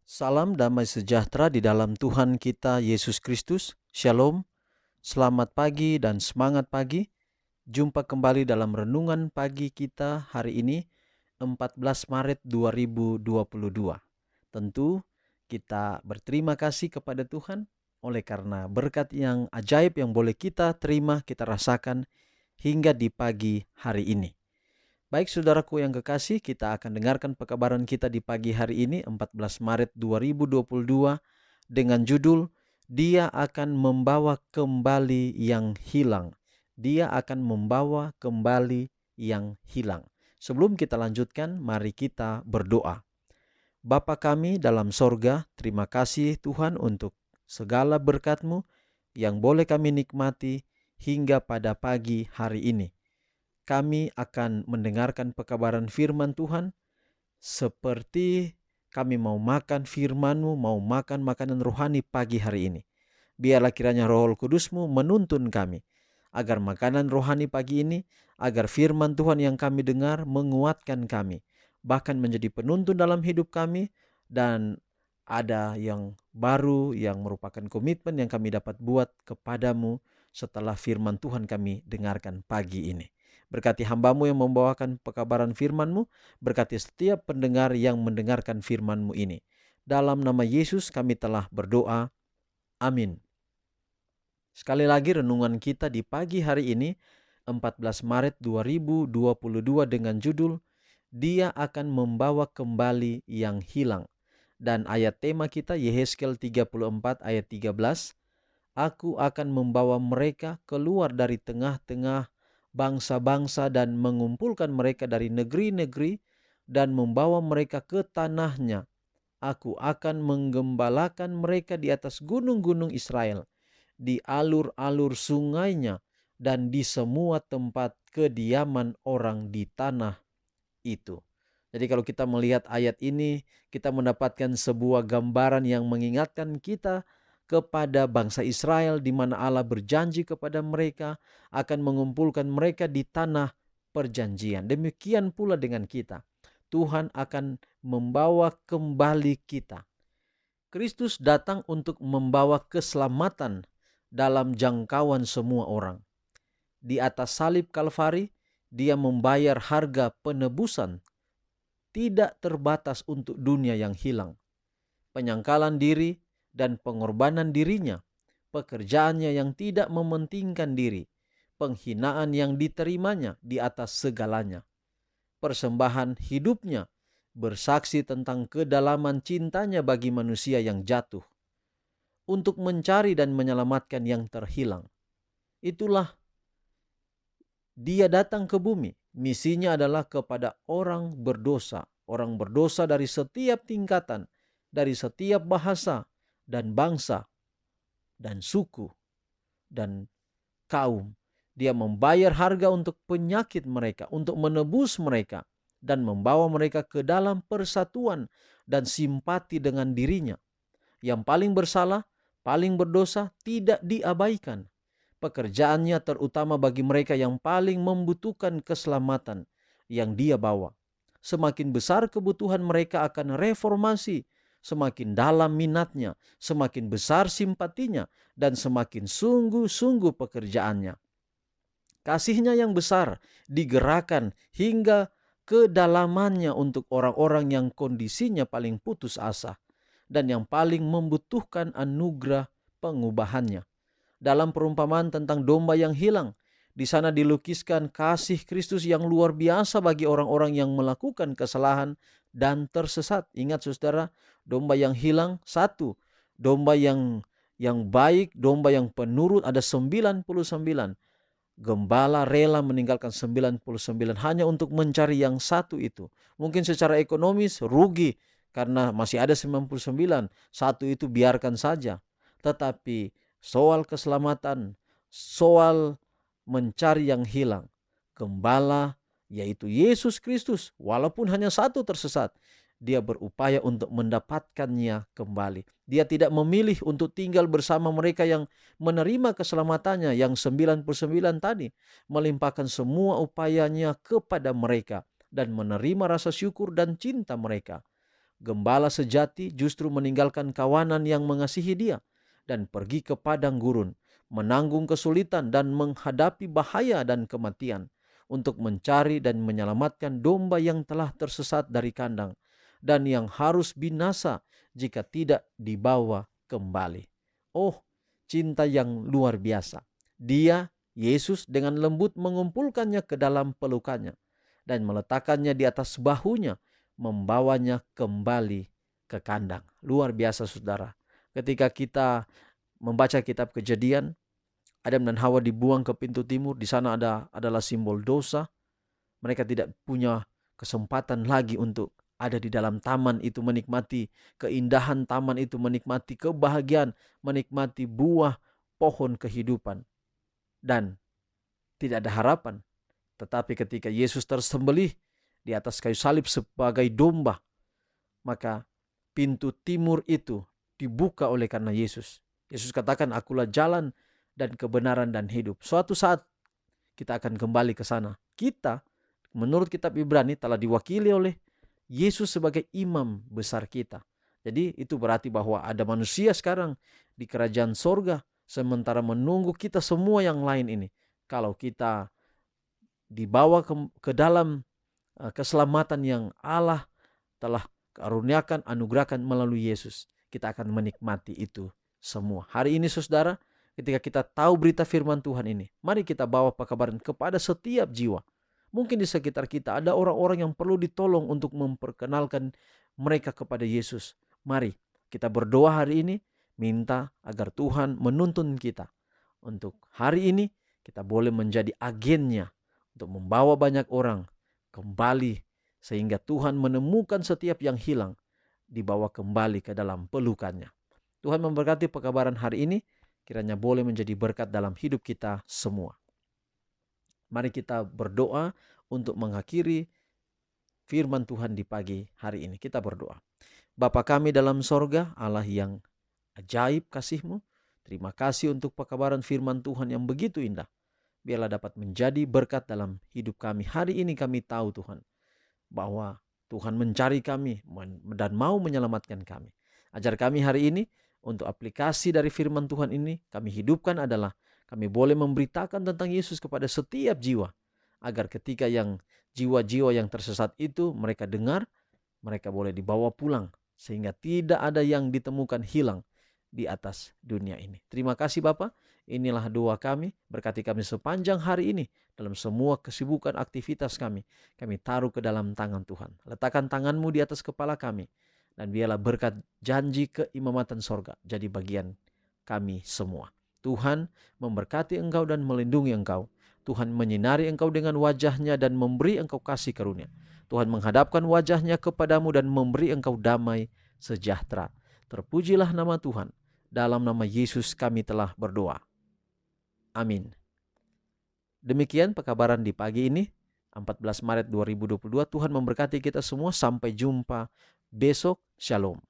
Salam damai sejahtera di dalam Tuhan kita Yesus Kristus. Shalom, selamat pagi dan semangat pagi. Jumpa kembali dalam renungan pagi kita hari ini 14 Maret 2022. Tentu kita berterima kasih kepada Tuhan oleh karena berkat yang ajaib yang boleh kita terima, kita rasakan hingga di pagi hari ini. Baik saudaraku yang kekasih, kita akan dengarkan pekabaran kita di pagi hari ini 14 Maret 2022 dengan judul Dia akan membawa kembali yang hilang. Dia akan membawa kembali yang hilang. Sebelum kita lanjutkan, mari kita berdoa. Bapa kami dalam sorga, terima kasih Tuhan untuk segala berkat-Mu yang boleh kami nikmati hingga pada pagi hari ini. Kami akan mendengarkan pekabaran firman Tuhan seperti kami mau makan firman-Mu, mau makan makanan rohani pagi hari ini. Biarlah kiranya Roh Kudus-Mu menuntun kami agar makanan rohani pagi ini, agar firman Tuhan yang kami dengar menguatkan kami, bahkan menjadi penuntun dalam hidup kami, dan ada yang baru yang merupakan komitmen yang kami dapat buat kepadamu setelah firman Tuhan kami dengarkan pagi ini. Berkati hamba-Mu yang membawakan pekabaran firman-Mu, berkati setiap pendengar yang mendengarkan firman-Mu ini. Dalam nama Yesus kami telah berdoa. Amin. Sekali lagi renungan kita di pagi hari ini 14 Maret 2022 dengan judul Dia akan membawa kembali yang hilang. Dan ayat tema kita Yehezkel 34 ayat 13. Aku akan membawa mereka keluar dari tengah-tengah bangsa-bangsa dan mengumpulkan mereka dari negeri-negeri dan membawa mereka ke tanahnya. Aku akan menggembalakan mereka di atas gunung-gunung Israel, di alur-alur sungainya, dan di semua tempat kediaman orang di tanah itu. Jadi kalau kita melihat ayat ini, kita mendapatkan sebuah gambaran yang mengingatkan kita kepada bangsa Israel, di mana Allah berjanji kepada mereka akan mengumpulkan mereka di tanah perjanjian. Demikian pula dengan kita. Tuhan akan membawa kembali kita. Kristus datang untuk membawa keselamatan dalam jangkauan semua orang. Di atas salib Kalvari, Dia membayar harga penebusan tidak terbatas untuk dunia yang hilang. Penyangkalan diri dan pengorbanan dirinya, pekerjaannya yang tidak mementingkan diri, penghinaan yang diterimanya di atas segalanya, persembahan hidupnya bersaksi tentang kedalaman cintanya bagi manusia yang jatuh, untuk mencari dan menyelamatkan yang terhilang. Itulah Dia datang ke bumi. Misinya adalah kepada orang berdosa dari setiap tingkatan, dari setiap bahasa dan bangsa dan suku dan kaum. Dia membayar harga untuk penyakit mereka, untuk menebus mereka, dan membawa mereka ke dalam persatuan dan simpati dengan dirinya. Yang paling bersalah, paling berdosa tidak diabaikan. Pekerjaannya terutama bagi mereka yang paling membutuhkan keselamatan yang Dia bawa. Semakin besar kebutuhan mereka akan reformasi, semakin dalam minatnya, semakin besar simpatinya, dan semakin sungguh-sungguh pekerjaannya. Kasihnya yang besar digerakkan hingga kedalamannya untuk orang-orang yang kondisinya paling putus asa dan yang paling membutuhkan anugerah pengubahannya. Dalam perumpamaan tentang domba yang hilang, di sana dilukiskan kasih Kristus yang luar biasa bagi orang-orang yang melakukan kesalahan dan tersesat. Ingat saudara, domba yang hilang satu, domba yang baik, domba yang penurut ada 99. Gembala rela meninggalkan 99 hanya untuk mencari yang satu itu. Mungkin secara ekonomis rugi karena masih ada 99, satu itu biarkan saja. Tetapi soal keselamatan, soal mencari yang hilang, gembala yaitu Yesus Kristus, walaupun hanya satu tersesat, Dia berupaya untuk mendapatkannya kembali. Dia tidak memilih untuk tinggal bersama mereka yang menerima keselamatannya, yang 99 tadi, melimpahkan semua upayanya kepada mereka dan menerima rasa syukur dan cinta mereka. Gembala sejati justru meninggalkan kawanan yang mengasihi dia dan pergi ke padang gurun, menanggung kesulitan dan menghadapi bahaya dan kematian untuk mencari dan menyelamatkan domba yang telah tersesat dari kandang dan yang harus binasa jika tidak dibawa kembali. Oh, cinta yang luar biasa. Dia, Yesus, dengan lembut mengumpulkannya ke dalam pelukannya dan meletakkannya di atas bahunya, membawanya kembali ke kandang. Luar biasa, saudara. Ketika kita membaca kitab Kejadian, Adam dan Hawa dibuang ke pintu timur. Di sana adalah simbol dosa. Mereka tidak punya kesempatan lagi untuk ada di dalam taman itu, menikmati keindahan taman itu, menikmati kebahagiaan, menikmati buah pohon kehidupan. Dan tidak ada harapan. Tetapi ketika Yesus tersembelih di atas kayu salib sebagai domba, maka pintu timur itu dibuka oleh karena Yesus. Yesus katakan, akulah jalan dan kebenaran dan hidup. Suatu saat kita akan kembali ke sana. Kita, menurut kitab Ibrani, telah diwakili oleh Yesus sebagai imam besar kita. Jadi itu berarti bahwa ada manusia sekarang di kerajaan sorga, sementara menunggu kita semua yang lain ini. Kalau kita dibawa ke dalam keselamatan yang Allah telah karuniakan, anugerahkan melalui Yesus, kita akan menikmati itu semua. Hari ini saudara, ketika kita tahu berita firman Tuhan ini, mari kita bawa pekabaran kepada setiap jiwa. Mungkin di sekitar kita ada orang-orang yang perlu ditolong untuk memperkenalkan mereka kepada Yesus. Mari kita berdoa hari ini, minta agar Tuhan menuntun kita. Untuk hari ini kita boleh menjadi agennya untuk membawa banyak orang kembali, sehingga Tuhan menemukan setiap yang hilang, dibawa kembali ke dalam pelukannya. Tuhan memberkati pekabaran hari ini, kiranya boleh menjadi berkat dalam hidup kita semua. Mari kita berdoa untuk mengakhiri firman Tuhan di pagi hari ini. Kita berdoa. Bapa kami dalam sorga, Allah yang ajaib kasih-Mu, terima kasih untuk pekabaran firman Tuhan yang begitu indah. Biarlah dapat menjadi berkat dalam hidup kami. Hari ini kami tahu Tuhan, bahwa Tuhan mencari kami dan mau menyelamatkan kami. Ajar kami hari ini untuk aplikasi dari firman Tuhan ini kami hidupkan adalah kami boleh memberitakan tentang Yesus kepada setiap jiwa, agar ketika yang jiwa-jiwa yang tersesat itu mereka dengar, mereka boleh dibawa pulang, sehingga tidak ada yang ditemukan hilang di atas dunia ini. Terima kasih Bapa. Inilah doa kami, berkati kami sepanjang hari ini dalam semua kesibukan aktivitas kami. Kami taruh ke dalam tangan Tuhan. Letakkan tangan-Mu di atas kepala kami, dan biarlah berkat janji keimamatan sorga jadi bagian kami semua. Tuhan memberkati Engkau dan melindungi Engkau. Tuhan menyinari Engkau dengan wajah-Nya dan memberi Engkau kasih karunia. Tuhan menghadapkan wajah-Nya kepadamu dan memberi Engkau damai sejahtera. Terpujilah nama Tuhan. Dalam nama Yesus kami telah berdoa. Amin. Demikian pekabaran di pagi ini, 14 Maret 2022. Tuhan memberkati kita semua. Sampai jumpa besok. Shalom.